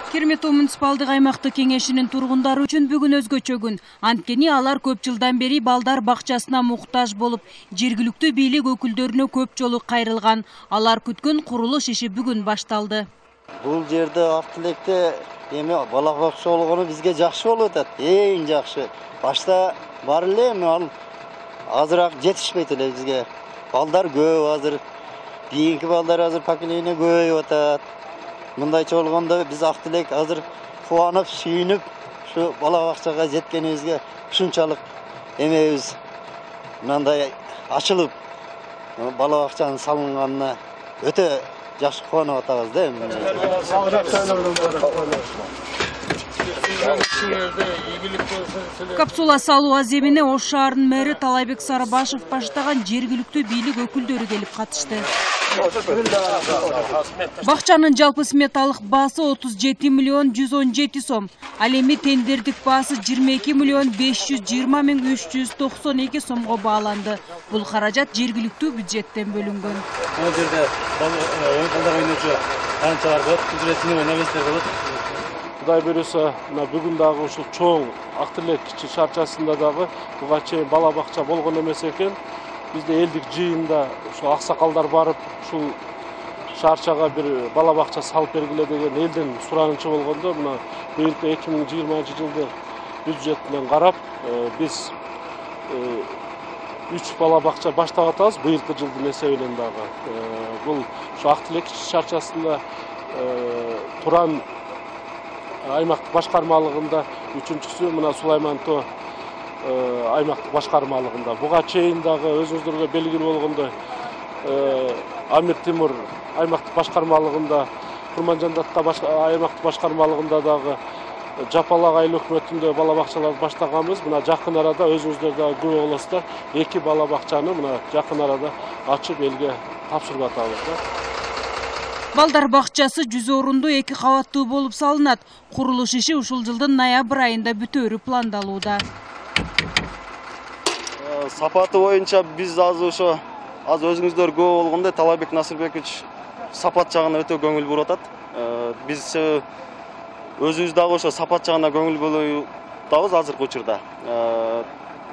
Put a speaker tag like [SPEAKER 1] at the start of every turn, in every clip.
[SPEAKER 1] Керметау муниципалдык аймактык кеңешинин тургундары үчүн бүгүн өзгөчө күн. Анткени алар көп жылдан бери балдар бакчасына муктаж болуп, жергиликтүү бийлик өкүлдөрүнө көп жолу кайрылган. Алар күткөн курулуш иши бүгүн башталды.
[SPEAKER 2] Бул жерде Актилекте эми бала бакча болгону бизге жакшы болуп атат. Эң жакшы. Башта бар эле, эми ал азыраак жетишпейт эле бизге. Балдар көп азыр. Кийинки балдар азыр поколение көбөйүп атат. Мындайча болгондо биз Актилек азыр кубанып, сүйүнүп, ушу бала бакчага жеткенибизге ушунчалык эмебиз мындай ачылып бала бакчанын салынганына өтө жакшы кубанып атабыз да эми.
[SPEAKER 1] Капсула салуу аземине Ош шаарынын мэри Талайбек Сарыбашев баштаган жергиликтүү бийлик өкүлдөрү келип катышты. Бакчанын жалпы сметалык баасы 37 миллион 117 сом. Ал эми тендердик баасы 22 миллион 520 миң 392 сомго бааланды. Бул каражат жергиликтүү бюджеттен бөлүнгөн.
[SPEAKER 3] Бул жерде балдар ойночу канчалар болот, үчүрөтүнү ойнобестер болот.
[SPEAKER 4] Кудай берсе, бүгүн дагы ушул чоң Актилек шаарчасында дагы буга чейин бала бакча болгон эмес экен. Бизде элдик жыйында ушул аксакалдар барып, ушул шаарчага бир бала бакча салып бергиле деген элден суранычы болгондо, мына быйылкы 2020 жылды бюджет менен карап, биз 3 бала бакча баштап атабыз быйылкы жылдын эсебинен дагы. Бул ушу Актилек шаарчасында Туран аймактык башкармалыгында, үчүнчүсү мына Сулайман Тоо аймактык башкармалыгында. Буга чейин дагы өзүңүздөргө белгилүү болгондой Амир Тимур аймактык башкармалыгында, Курманжандатта аймактык башкармалыгында дагы Жапалак айыл өкмөтүндө бала бакчаларды баштаганбыз. Мына жакын арада өзүңүздөр дагы күбө болосуздар, 2 бала бакчаны мына жакын арада ачып элге тапшырып атабыз да.
[SPEAKER 1] Балдар бакчасы 100 орундуу 2 кабаттуу болуп салынат. Курулуш иши ушул жылдын ноябрь айында бүтөөрү пландалууда.
[SPEAKER 5] Сапаты боюнча биз азыр өзүңүздөр көп болгондой Талайбек Насырбекович сапат жагына өтө көңүл буруп атат. Биз өзүбүз дагы ошо сапат жагына көңүл бурубуз азыркы учурда.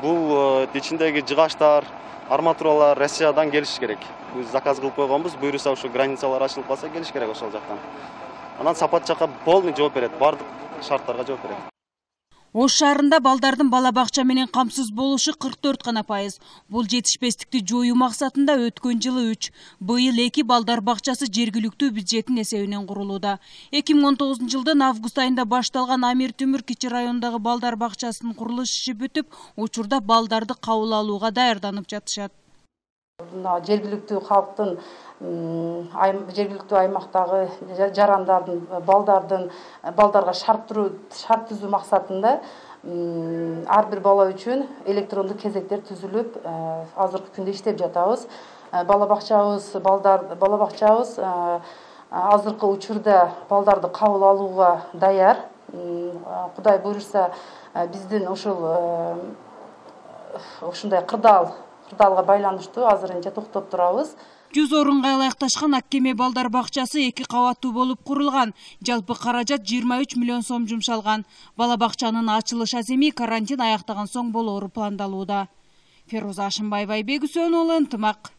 [SPEAKER 5] Бул ичиндеги жыгачтар, арматуралар Россиядан келиш керек. Биз заказ кылып койгонбуз, буюрса ушу границалар ачылып калса келиш керек ошол жактан. Анан сапат жакка полный жооп берет, бардык шарттарга жооп берет.
[SPEAKER 1] Ош шаарында балдардын бала бакча менен камсыз болушу 44%. Бул жетишпестикти жоюу максатында өткөн жылы 3, быйыл 2 балдар бакчасы жергиликтүү бюджеттин эсебинен курулууда. 2019 жылдын август айында башталган Амир Тимур кичи райондогу балдар бакчасынын курулуш иши бүтүп, учурда балдарды кабыл алууга даярданып жатышат.
[SPEAKER 6] Жергиликтүү калктын жергиликтүү аймактагы жарандардын, балдарга шарт түзүү максатында ар бир бала үчүн электрондук кезектер түзүлүп, азыркы күндө иштеп жатабыз. Бала бакчабыз азыркы учурда балдарды кабыл алууга даяр. Кудай буйрса, биздин ушундай кырдаалга байланыштуу азырынча токтоп турабыз.
[SPEAKER 1] 100 орунга ылайыкташкан Аккеме балдар бакчасы 2 кабаттуу болуп курулган. Жалпы каражат 23 миллион сом жумшалган. Бала бакчанын ачылыш аземи карантин аяктаган соң болоору пландалууда. Феруза Ашымбаева, Айбек Үсөнұлы, Ынтымак.